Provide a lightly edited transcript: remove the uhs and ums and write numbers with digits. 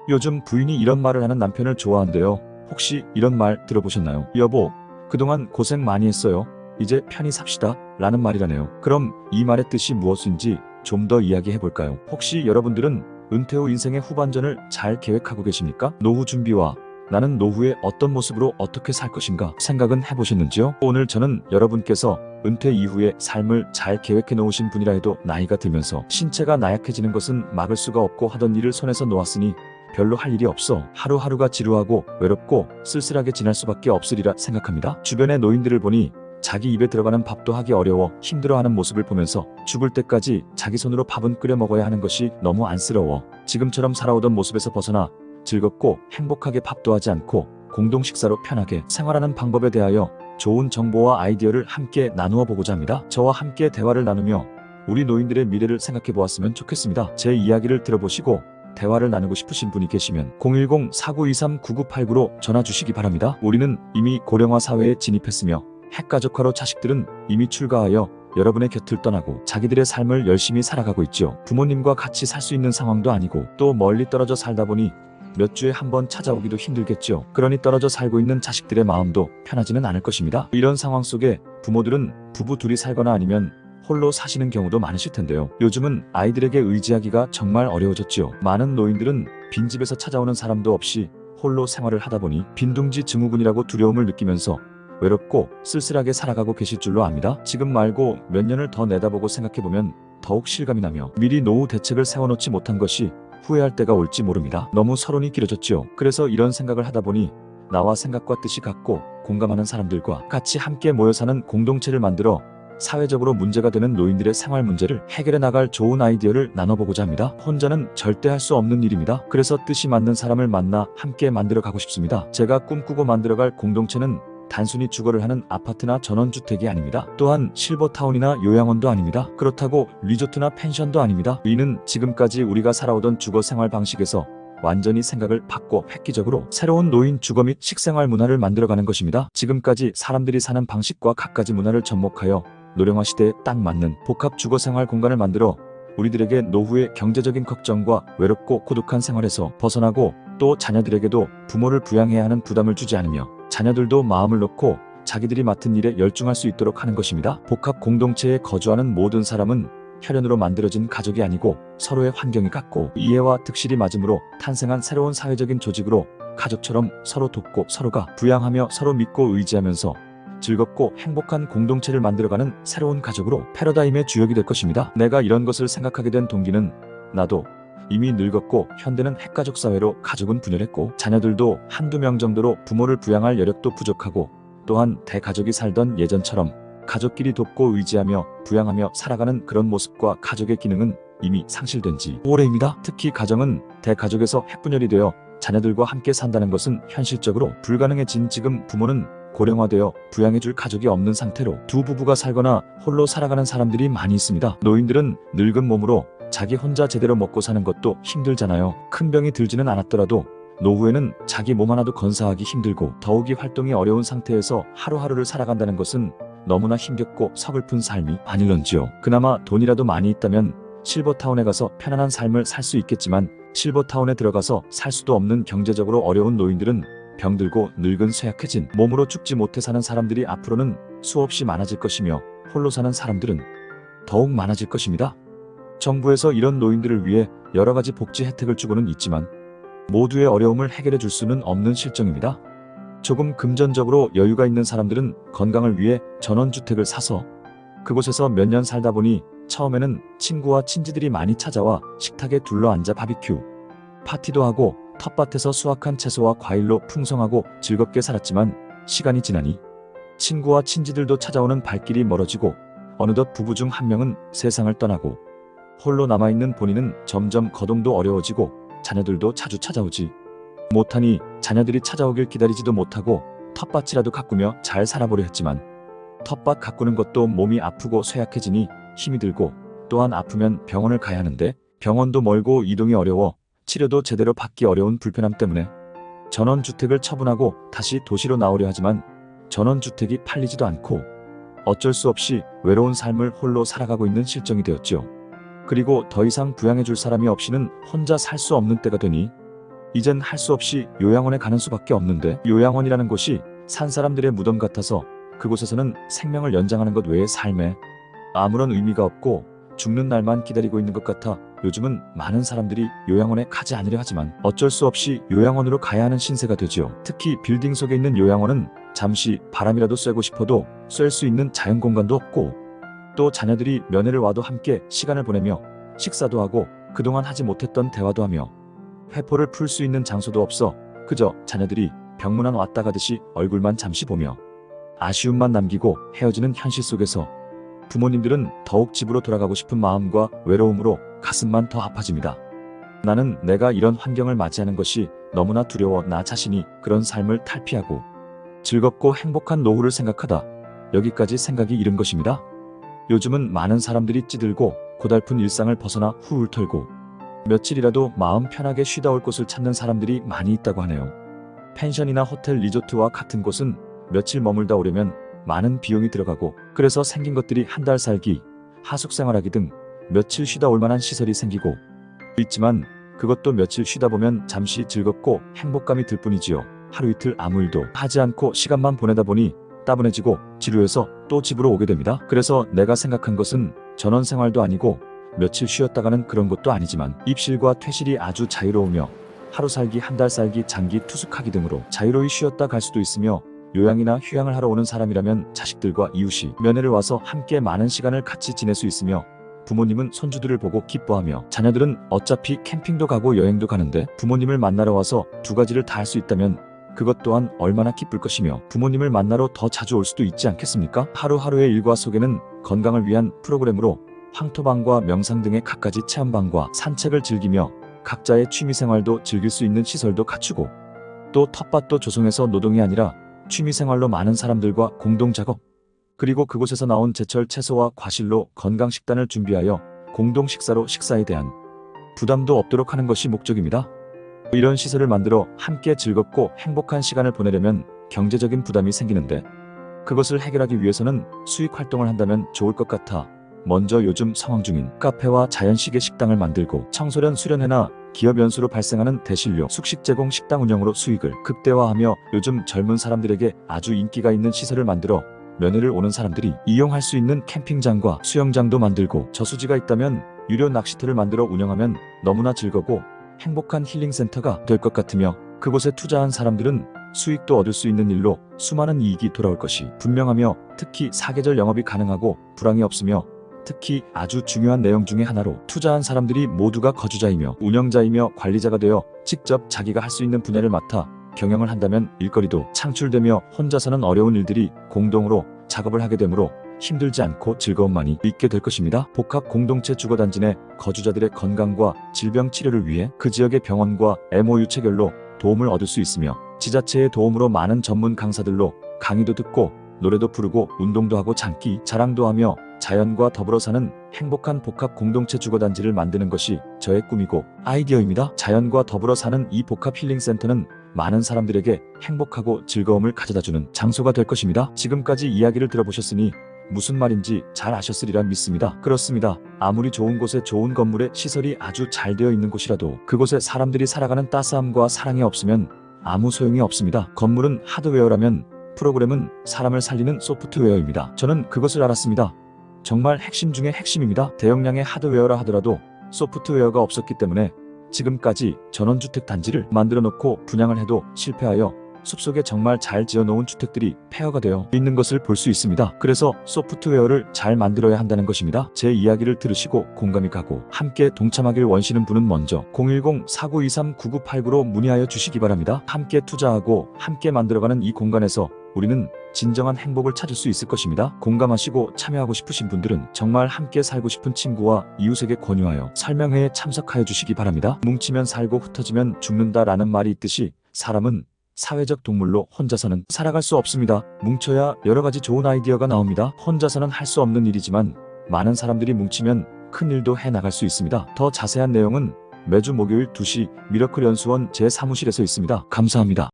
요즘 부인이 이런 말을 하는 남편을 좋아한대요. 혹시 이런 말 들어보셨나요? 여보, 그동안 고생 많이 했어요. 이제 편히 삽시다. 라는 말이라네요. 그럼 이 말의 뜻이 무엇인지 좀 더 이야기해 볼까요? 혹시 여러분들은 은퇴 후 인생의 후반전을 잘 계획하고 계십니까? 노후 준비와 나는 노후에 어떤 모습으로 어떻게 살 것인가 생각은 해보셨는지요? 오늘 저는 여러분께서 은퇴 이후의 삶을 잘 계획해 놓으신 분이라 해도 나이가 들면서 신체가 나약해지는 것은 막을 수가 없고 하던 일을 손에서 놓았으니 별로 할 일이 없어 하루하루가 지루하고 외롭고 쓸쓸하게 지날 수밖에 없으리라 생각합니다. 주변의 노인들을 보니 자기 입에 들어가는 밥도 하기 어려워 힘들어하는 모습을 보면서 죽을 때까지 자기 손으로 밥은 끓여 먹어야 하는 것이 너무 안쓰러워 지금처럼 살아오던 모습에서 벗어나 즐겁고 행복하게 밥도 하지 않고 공동 식사로 편하게 생활하는 방법에 대하여 좋은 정보와 아이디어를 함께 나누어 보고자 합니다. 저와 함께 대화를 나누며 우리 노인들의 미래를 생각해 보았으면 좋겠습니다. 제 이야기를 들어보시고 대화를 나누고 싶으신 분이 계시면 010-4923-9989로 전화 주시기 바랍니다. 우리는 이미 고령화 사회에 진입했으며 핵가족화로 자식들은 이미 출가하여 여러분의 곁을 떠나고 자기들의 삶을 열심히 살아가고 있죠. 부모님과 같이 살 수 있는 상황도 아니고 또 멀리 떨어져 살다 보니 몇 주에 한 번 찾아오기도 힘들겠죠. 그러니 떨어져 살고 있는 자식들의 마음도 편하지는 않을 것입니다. 이런 상황 속에 부모들은 부부 둘이 살거나 아니면 홀로 사시는 경우도 많으실 텐데요. 요즘은 아이들에게 의지하기가 정말 어려워졌죠. 많은 노인들은 빈집에서 찾아오는 사람도 없이 홀로 생활을 하다 보니 빈둥지 증후군이라고 두려움을 느끼면서 외롭고 쓸쓸하게 살아가고 계실 줄로 압니다. 지금 말고 몇 년을 더 내다보고 생각해보면 더욱 실감이 나며 미리 노후 대책을 세워놓지 못한 것이 후회할 때가 올지 모릅니다. 너무 서론이 길어졌죠. 그래서 이런 생각을 하다 보니 나와 생각과 뜻이 같고 공감하는 사람들과 같이 함께 모여 사는 공동체를 만들어 사회적으로 문제가 되는 노인들의 생활 문제를 해결해 나갈 좋은 아이디어를 나눠보고자 합니다. 혼자는 절대 할 수 없는 일입니다. 그래서 뜻이 맞는 사람을 만나 함께 만들어 가고 싶습니다. 제가 꿈꾸고 만들어갈 공동체는 단순히 주거를 하는 아파트나 전원주택이 아닙니다. 또한 실버타운이나 요양원도 아닙니다. 그렇다고 리조트나 펜션도 아닙니다. 이는 지금까지 우리가 살아오던 주거 생활 방식에서 완전히 생각을 바꿔 획기적으로 새로운 노인 주거 및 식생활 문화를 만들어가는 것입니다. 지금까지 사람들이 사는 방식과 갖가지 문화를 접목하여 노령화 시대에 딱 맞는 복합 주거 생활 공간을 만들어 우리들에게 노후의 경제적인 걱정과 외롭고 고독한 생활에서 벗어나고 또 자녀들에게도 부모를 부양해야 하는 부담을 주지 않으며 자녀들도 마음을 놓고 자기들이 맡은 일에 열중할 수 있도록 하는 것입니다. 복합 공동체에 거주하는 모든 사람은 혈연으로 만들어진 가족이 아니고 서로의 환경이 같고 이해와 득실이 맞음으로 탄생한 새로운 사회적인 조직으로 가족처럼 서로 돕고 서로가 부양하며 서로 믿고 의지하면서 즐겁고 행복한 공동체를 만들어가는 새로운 가족으로 패러다임의 주역이 될 것입니다. 내가 이런 것을 생각하게 된 동기는 나도 이미 늙었고 현대는 핵가족 사회로 가족은 분열했고 자녀들도 한두 명 정도로 부모를 부양할 여력도 부족하고 또한 대가족이 살던 예전처럼 가족끼리 돕고 의지하며 부양하며 살아가는 그런 모습과 가족의 기능은 이미 상실된 지 오래입니다. 특히 가정은 대가족에서 핵분열이 되어 자녀들과 함께 산다는 것은 현실적으로 불가능해진 지금 부모는 고령화되어 부양해줄 가족이 없는 상태로 두 부부가 살거나 홀로 살아가는 사람들이 많이 있습니다. 노인들은 늙은 몸으로 자기 혼자 제대로 먹고 사는 것도 힘들잖아요. 큰 병이 들지는 않았더라도 노후에는 자기 몸 하나도 건사하기 힘들고 더욱이 활동이 어려운 상태에서 하루하루를 살아간다는 것은 너무나 힘겹고 서글픈 삶이 아닐런지요. 그나마 돈이라도 많이 있다면 실버타운에 가서 편안한 삶을 살 수 있겠지만 실버타운에 들어가서 살 수도 없는 경제적으로 어려운 노인들은 병들고 늙은 쇠약해진 몸으로 죽지 못해 사는 사람들이 앞으로는 수없이 많아질 것이며 홀로 사는 사람들은 더욱 많아질 것입니다. 정부에서 이런 노인들을 위해 여러 가지 복지 혜택을 주고는 있지만 모두의 어려움을 해결해 줄 수는 없는 실정입니다. 조금 금전적으로 여유가 있는 사람들은 건강을 위해 전원주택을 사서 그곳에서 몇 년 살다 보니 처음에는 친구와 친지들이 많이 찾아와 식탁에 둘러앉아 바비큐, 파티도 하고 텃밭에서 수확한 채소와 과일로 풍성하고 즐겁게 살았지만 시간이 지나니 친구와 친지들도 찾아오는 발길이 멀어지고 어느덧 부부 중 한 명은 세상을 떠나고 홀로 남아있는 본인은 점점 거동도 어려워지고 자녀들도 자주 찾아오지 못하니 자녀들이 찾아오길 기다리지도 못하고 텃밭이라도 가꾸며 잘 살아보려 했지만 텃밭 가꾸는 것도 몸이 아프고 쇠약해지니 힘이 들고 또한 아프면 병원을 가야 하는데 병원도 멀고 이동이 어려워 치료도 제대로 받기 어려운 불편함 때문에 전원주택을 처분하고 다시 도시로 나오려 하지만 전원주택이 팔리지도 않고 어쩔 수 없이 외로운 삶을 홀로 살아가고 있는 실정이 되었죠. 그리고 더 이상 부양해줄 사람이 없이는 혼자 살 수 없는 때가 되니 이젠 할 수 없이 요양원에 가는 수밖에 없는데 요양원이라는 곳이 산 사람들의 무덤 같아서 그곳에서는 생명을 연장하는 것 외에 삶에 아무런 의미가 없고 죽는 날만 기다리고 있는 것 같아 요즘은 많은 사람들이 요양원에 가지 않으려 하지만 어쩔 수 없이 요양원으로 가야 하는 신세가 되지요. 특히 빌딩 속에 있는 요양원은 잠시 바람이라도 쐬고 싶어도 쐴 수 있는 자연 공간도 없고 또 자녀들이 면회를 와도 함께 시간을 보내며 식사도 하고 그동안 하지 못했던 대화도 하며 회포를 풀 수 있는 장소도 없어 그저 자녀들이 병문안 왔다 가듯이 얼굴만 잠시 보며 아쉬움만 남기고 헤어지는 현실 속에서 부모님들은 더욱 집으로 돌아가고 싶은 마음과 외로움으로 가슴만 더 아파집니다. 나는 내가 이런 환경을 맞이하는 것이 너무나 두려워 나 자신이 그런 삶을 탈피하고 즐겁고 행복한 노후를 생각하다 여기까지 생각이 이른 것입니다. 요즘은 많은 사람들이 찌들고 고달픈 일상을 벗어나 후울 털고 며칠이라도 마음 편하게 쉬다 올 곳을 찾는 사람들이 많이 있다고 하네요. 펜션이나 호텔 리조트와 같은 곳은 며칠 머물다 오려면 많은 비용이 들어가고 그래서 생긴 것들이 한 달 살기, 하숙 생활하기 등 며칠 쉬다 올 만한 시설이 생기고 있지만 그것도 며칠 쉬다 보면 잠시 즐겁고 행복감이 들 뿐이지요. 하루 이틀 아무 일도 하지 않고 시간만 보내다 보니 따분해지고 지루해서 또 집으로 오게 됩니다. 그래서 내가 생각한 것은 전원 생활도 아니고 며칠 쉬었다가는 그런 것도 아니지만 입실과 퇴실이 아주 자유로우며 하루 살기, 한 달 살기, 장기 투숙하기 등으로 자유로이 쉬었다 갈 수도 있으며 요양이나 휴양을 하러 오는 사람이라면 자식들과 이웃이 면회를 와서 함께 많은 시간을 같이 지낼 수 있으며 부모님은 손주들을 보고 기뻐하며 자녀들은 어차피 캠핑도 가고 여행도 가는데 부모님을 만나러 와서 두 가지를 다 할 수 있다면 그것 또한 얼마나 기쁠 것이며 부모님을 만나러 더 자주 올 수도 있지 않겠습니까? 하루하루의 일과 속에는 건강을 위한 프로그램으로 황토방과 명상 등의 갖가지 체험방과 산책을 즐기며 각자의 취미생활도 즐길 수 있는 시설도 갖추고 또 텃밭도 조성해서 노동이 아니라 취미생활로 많은 사람들과 공동작업 그리고 그곳에서 나온 제철 채소와 과실로 건강식단을 준비하여 공동식사로 식사에 대한 부담도 없도록 하는 것이 목적입니다. 이런 시설을 만들어 함께 즐겁고 행복한 시간을 보내려면 경제적인 부담이 생기는데 그것을 해결하기 위해서는 수익 활동을 한다면 좋을 것 같아 먼저 요즘 상황 중인 카페와 자연시계 식당을 만들고 청소년 수련회나 기업 연수로 발생하는 대실료 숙식 제공 식당 운영으로 수익을 극대화하며 요즘 젊은 사람들에게 아주 인기가 있는 시설을 만들어 면회를 오는 사람들이 이용할 수 있는 캠핑장과 수영장도 만들고 저수지가 있다면 유료 낚시터를 만들어 운영하면 너무나 즐거고 행복한 힐링센터가 될 것 같으며 그곳에 투자한 사람들은 수익도 얻을 수 있는 일로 수많은 이익이 돌아올 것이 분명하며 특히 사계절 영업이 가능하고 불황이 없으며 특히 아주 중요한 내용 중에 하나로 투자한 사람들이 모두가 거주자이며 운영자이며 관리자가 되어 직접 자기가 할 수 있는 분야를 맡아 경영을 한다면 일거리도 창출되며 혼자서는 어려운 일들이 공동으로 작업을 하게 되므로 힘들지 않고 즐거움만이 있게 될 것입니다. 복합 공동체 주거단지 내 거주자들의 건강과 질병 치료를 위해 그 지역의 병원과 MOU 체결로 도움을 얻을 수 있으며 지자체의 도움으로 많은 전문 강사들로 강의도 듣고 노래도 부르고 운동도 하고 장기 자랑도 하며 자연과 더불어 사는 행복한 복합 공동체 주거단지를 만드는 것이 저의 꿈이고 아이디어입니다. 자연과 더불어 사는 이 복합 힐링센터는 많은 사람들에게 행복하고 즐거움을 가져다주는 장소가 될 것입니다. 지금까지 이야기를 들어보셨으니 무슨 말인지 잘 아셨으리라 믿습니다. 그렇습니다. 아무리 좋은 곳에 좋은 건물에 시설이 아주 잘 되어 있는 곳이라도 그곳에 사람들이 살아가는 따스함과 사랑이 없으면 아무 소용이 없습니다. 건물은 하드웨어라면 프로그램은 사람을 살리는 소프트웨어입니다. 저는 그것을 알았습니다. 정말 핵심 중의 핵심입니다. 대용량의 하드웨어라 하더라도 소프트웨어가 없었기 때문에 지금까지 전원주택 단지를 만들어 놓고 분양을 해도 실패하여 숲속에 정말 잘 지어놓은 주택들이 폐허가 되어 있는 것을 볼 수 있습니다. 그래서 소프트웨어를 잘 만들어야 한다는 것입니다. 제 이야기를 들으시고 공감이 가고 함께 동참하길 원하시는 분은 먼저 010-4923-9989로 문의하여 주시기 바랍니다. 함께 투자하고 함께 만들어가는 이 공간에서 우리는 진정한 행복을 찾을 수 있을 것입니다. 공감하시고 참여하고 싶으신 분들은 정말 함께 살고 싶은 친구와 이웃에게 권유하여 설명회에 참석하여 주시기 바랍니다. 뭉치면 살고 흩어지면 죽는다라는 말이 있듯이 사람은 사회적 동물로 혼자서는 살아갈 수 없습니다. 뭉쳐야 여러가지 좋은 아이디어가 나옵니다. 혼자서는 할 수 없는 일이지만 많은 사람들이 뭉치면 큰 일도 해나갈 수 있습니다. 더 자세한 내용은 매주 목요일 2시 미러클 연수원 제 사무실에서 있습니다. 감사합니다.